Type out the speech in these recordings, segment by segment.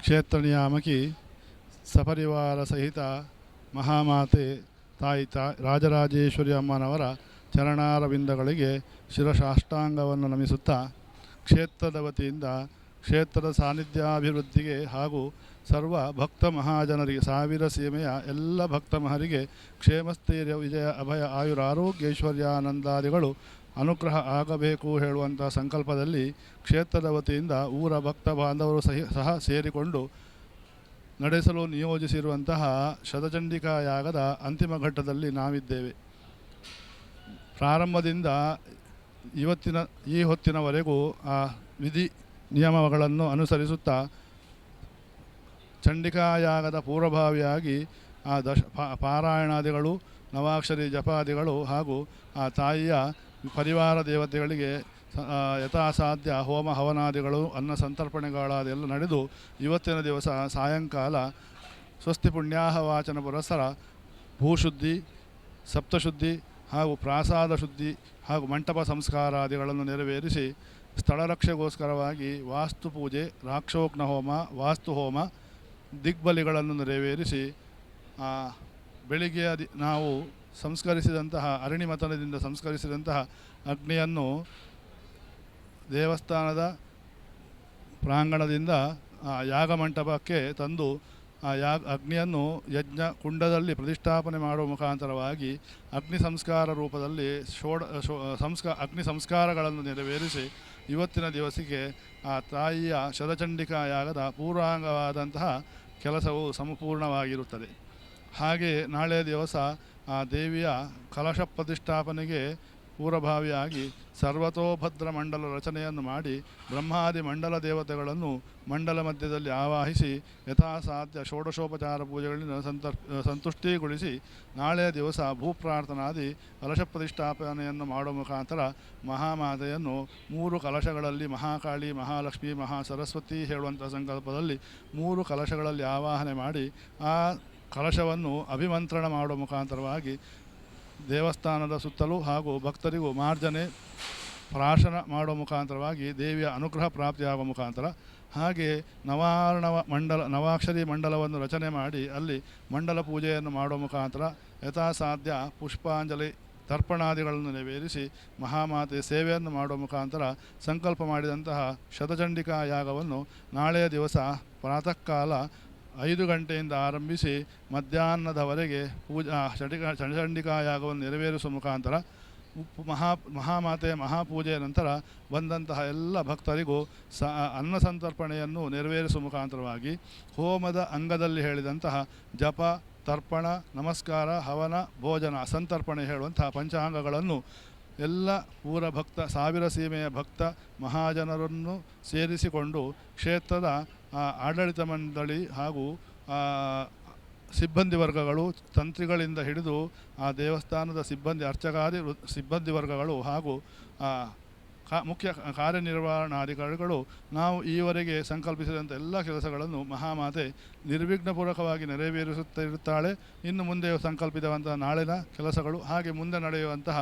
ಕ್ಷೇತ್ರ ನಿಯಾಮಕಿ ಸಪರಿವಾರ ಸಹಿತ ಮಹಾಮಾತೆ ತಾಯಿ ರಾಜರಾಜೇಶ್ವರಿ ಅಮ್ಮನವರ ಚರಣಾರವಿಂದಗಳಿಗೆ ಶಿರಸಾಷ್ಟಾಂಗವನ್ನು ನಮಿಸುತ್ತಾ ಕ್ಷೇತ್ರದ ವತಿಯಿಂದ ಕ್ಷೇತ್ರದ ಸಾನ್ನಿಧ್ಯಾಭಿವೃದ್ಧಿಗೆ ಹಾಗೂ ಸರ್ವ ಭಕ್ತ ಮಹಾಜನರಿಗೆ ಸಾವಿರ ಸೀಮೆಯ ಎಲ್ಲ ಭಕ್ತ ಮಹರಿಗೆ ಕ್ಷೇಮಸ್ಥೈರ್ಯ ವಿಜಯ ಅಭಯ ಆಯುರ ಆರೋಗ್ಯೈಶ್ವರ್ಯಾನಂದಾದಿಗಳು ಅನುಗ್ರಹ ಆಗಬೇಕು ಹೇಳುವಂಥ ಸಂಕಲ್ಪದಲ್ಲಿ ಕ್ಷೇತ್ರದ ವತಿಯಿಂದ ಊರ ಭಕ್ತ ಬಾಂಧವರು ಸಹ ಸೇರಿಕೊಂಡು ನಡೆಸಲು ನಿಯೋಜಿಸಿರುವಂತಹ ಶತಚಂಡಿಕಾ ಯಾಗದ ಅಂತಿಮ ಘಟ್ಟದಲ್ಲಿ ನಾವಿದ್ದೇವೆ. ಪ್ರಾರಂಭದಿಂದ ಈ ಹೊತ್ತಿನವರೆಗೂ ಆ ವಿಧಿ ನಿಯಮಗಳನ್ನು ಅನುಸರಿಸುತ್ತಾ ಚಂಡಿಕಾಯಾಗದ ಪೂರ್ವಭಾವಿಯಾಗಿ ಆ ಪಾರಾಯಣಾದಿಗಳು, ನವಾಕ್ಷರಿ ಜಪಾದಿಗಳು ಹಾಗೂ ಆ ತಾಯಿಯ ಪರಿವಾರ ದೇವತೆಗಳಿಗೆ ಯಥಾಸಾಧ್ಯ ಹೋಮ ಹವನಾದಿಗಳು, ಅನ್ನ ಸಂತರ್ಪಣೆಗಳಾದೆಲ್ಲ ನಡೆದು ಇವತ್ತಿನ ದಿವಸ ಸಾಯಂಕಾಲ ಸ್ವಸ್ತಿ ಪುಣ್ಯಾಹ ವಾಚನ ಪುರಸ್ಸರ ಭೂಶುದ್ಧಿ, ಸಪ್ತಶುದ್ಧಿ ಹಾಗೂ ಪ್ರಾಸಾದ ಶುದ್ಧಿ ಹಾಗೂ ಮಂಟಪ ಸಂಸ್ಕಾರಾದಿಗಳನ್ನು ನೆರವೇರಿಸಿ ಸ್ಥಳರಕ್ಷೆಗೋಸ್ಕರವಾಗಿ ವಾಸ್ತು ಪೂಜೆ, ರಾಕ್ಷೋಗ್ನ ಹೋಮ, ವಾಸ್ತು ಹೋಮ, ದಿಗ್ಬಲಿಗಳನ್ನು ನೆರವೇರಿಸಿ ಬೆಳಿಗ್ಗೆ ನಾವು ಸಂಸ್ಕರಿಸಿದಂತಹ ಅರಣಿಮತನದಿಂದ ಸಂಸ್ಕರಿಸಿದಂತಹ ಅಗ್ನಿಯನ್ನು ದೇವಸ್ಥಾನದ ಪ್ರಾಂಗಣದಿಂದ ಯಾಗ ಮಂಟಪಕ್ಕೆ ತಂದು ಆ ಅಗ್ನಿಯನ್ನು ಯಜ್ಞ ಕುಂಡದಲ್ಲಿ ಪ್ರತಿಷ್ಠಾಪನೆ ಮಾಡುವ ಮುಖಾಂತರವಾಗಿ ಅಗ್ನಿ ಸಂಸ್ಕಾರ ರೂಪದಲ್ಲಿ ಅಗ್ನಿ ಸಂಸ್ಕಾರಗಳನ್ನು ನೆರವೇರಿಸಿ ಇವತ್ತಿನ ದಿವಸಕ್ಕೆ ಆ ತಾಯಿಯ ಶತಚಂಡಿಕಾ ಯಾಗದ ಪೂರ್ವಾಂಗವಾದಂತಹ ಕೆಲಸವು ಸಂಪೂರ್ಣವಾಗಿರುತ್ತದೆ. ಹಾಗೆ ನಾಳೆಯ ದಿವಸ ಆ ದೇವಿಯ ಕಲಶ ಪ್ರತಿಷ್ಠಾಪನೆಗೆ ಪೂರ್ವಭಾವಿಯಾಗಿ ಸರ್ವತೋಭದ್ರ ಮಂಡಲ ರಚನೆಯನ್ನು ಮಾಡಿ ಬ್ರಹ್ಮಾದಿ ಮಂಡಲ ದೇವತೆಗಳನ್ನು ಮಂಡಲ ಮಧ್ಯದಲ್ಲಿ ಆವಾಹಿಸಿ ಯಥಾಸಾಧ್ಯ ಷೋಡಶೋಪಚಾರ ಪೂಜೆಗಳಿಂದ ಸಂತುಷ್ಟಿಗೊಳಿಸಿ ನಾಳೆಯ ದಿವಸ ಭೂಪ್ರಾರ್ಥನಾದಿ ಕಲಶ ಪ್ರತಿಷ್ಠಾಪನೆಯನ್ನು ಮಾಡುವ ಮುಖಾಂತರ ಮಹಾಮಾತೆಯನ್ನು 3 ಕಲಶಗಳಲ್ಲಿ ಮಹಾಕಾಳಿ, ಮಹಾಲಕ್ಷ್ಮಿ, ಮಹಾಸರಸ್ವತಿ ಹೇಳುವಂಥ ಸಂಕಲ್ಪದಲ್ಲಿ 3 ಕಲಶಗಳಲ್ಲಿ ಆವಾಹನೆ ಮಾಡಿ ಆ ಕಲಶವನ್ನು ಅಭಿಮಂತ್ರಣ ಮಾಡುವ ಮುಖಾಂತರವಾಗಿ ದೇವಸ್ಥಾನದ ಸುತ್ತಲೂ ಹಾಗೂ ಭಕ್ತರಿಗೂ ಮಾರ್ಜನೆ ಪ್ರಾಶನ ಮಾಡುವ ಮುಖಾಂತರವಾಗಿ ದೇವಿಯ ಅನುಗ್ರಹ ಪ್ರಾಪ್ತಿಯಾಗುವ ಮುಖಾಂತರ, ಹಾಗೆ ನವಾಕ್ಷರಿ ಮಂಡಲವನ್ನು ರಚನೆ ಮಾಡಿ ಅಲ್ಲಿ ಮಂಡಲ ಪೂಜೆಯನ್ನು ಮಾಡುವ ಮುಖಾಂತರ ಯಥಾಸಾಧ್ಯ ಪುಷ್ಪಾಂಜಲಿ ತರ್ಪಣಾದಿಗಳನ್ನು ನೆರವೇರಿಸಿ ಮಹಾಮಾತೆ ಸೇವೆಯನ್ನು ಮಾಡುವ ಮುಖಾಂತರ ಸಂಕಲ್ಪ ಮಾಡಿದಂತಹ ಶತಚಂಡಿಕಾ ಯಾಗವನ್ನು ನಾಳೆಯ ದಿವಸ ಪ್ರಾತಃ ಕಾಲ 5 ಗಂಟೆಯಿಂದ ಆರಂಭಿಸಿ ಮಧ್ಯಾಹ್ನದವರೆಗೆ ಶತಚಂಡಿಕಾ ಯಾಗವನ್ನು ನೆರವೇರಿಸುವ ಮುಖಾಂತರ ಮಹಾಮಾತೆಯ ಮಹಾಪೂಜೆಯ ನಂತರ ಬಂದಂತಹ ಎಲ್ಲ ಭಕ್ತರಿಗೂ ಅನ್ನ ಸಂತರ್ಪಣೆಯನ್ನು ನೆರವೇರಿಸುವ ಮುಖಾಂತರವಾಗಿ ಹೋಮದ ಅಂಗದಲ್ಲಿ ಹೇಳಿದಂತಹ ಜಪ, ತರ್ಪಣ, ನಮಸ್ಕಾರ, ಹವನ, ಭೋಜನ, ಸಂತರ್ಪಣೆ ಹೇಳುವಂತಹ ಪಂಚಾಂಗಗಳನ್ನು ಎಲ್ಲ ಊರ ಭಕ್ತ ಸಾವಿರ ಸೀಮೆಯ ಭಕ್ತ ಮಹಾಜನರನ್ನು ಸೇರಿಸಿಕೊಂಡು ಕ್ಷೇತ್ರದ ಆಡಳಿತ ಮಂಡಳಿ ಹಾಗೂ ಸಿಬ್ಬಂದಿ ವರ್ಗಗಳು, ತಂತ್ರಿಗಳಿಂದ ಹಿಡಿದು ಆ ದೇವಸ್ಥಾನದ ಸಿಬ್ಬಂದಿ, ಅರ್ಚಕಾದಿ ಸಿಬ್ಬಂದಿ ವರ್ಗಗಳು ಹಾಗೂ ಮುಖ್ಯ ಕಾರ್ಯನಿರ್ವಹಣಾಧಿಕಾರಿಗಳು ನಾವು ಈವರೆಗೆ ಸಂಕಲ್ಪಿಸಿದಂಥ ಎಲ್ಲ ಕೆಲಸಗಳನ್ನು ಮಹಾಮಾತೆ ನಿರ್ವಿಘ್ನಪೂರ್ವಕವಾಗಿ ನೆರವೇರಿಸುತ್ತಿರುತ್ತಾಳೆ. ಇನ್ನು ಮುಂದೆ ಸಂಕಲ್ಪಿತವಂತಹ ನಾಳಿನ ಕೆಲಸಗಳು ಹಾಗೆ ಮುಂದೆ ನಡೆಯುವಂತಹ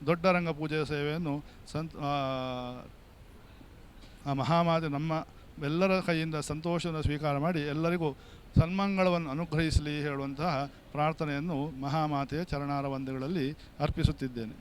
ದೊಡ್ಡ ರಂಗ ಪೂಜೆಯ ಸೇವೆಯನ್ನು ಮಹಾಮಾತೆ ನಮ್ಮ ಎಲ್ಲರ ಕೈಯಿಂದ ಸಂತೋಷವನ್ನು ಸ್ವೀಕಾರ ಮಾಡಿ ಎಲ್ಲರಿಗೂ ಸನ್ಮಂಗಳವನ್ನು ಅನುಗ್ರಹಿಸಲಿ ಹೇಳುವಂತಹ ಪ್ರಾರ್ಥನೆಯನ್ನು ಮಹಾಮಾತೆಯ ಚರಣಾರವಿಂದಗಳಲ್ಲಿ ಅರ್ಪಿಸುತ್ತಿದ್ದೇನೆ.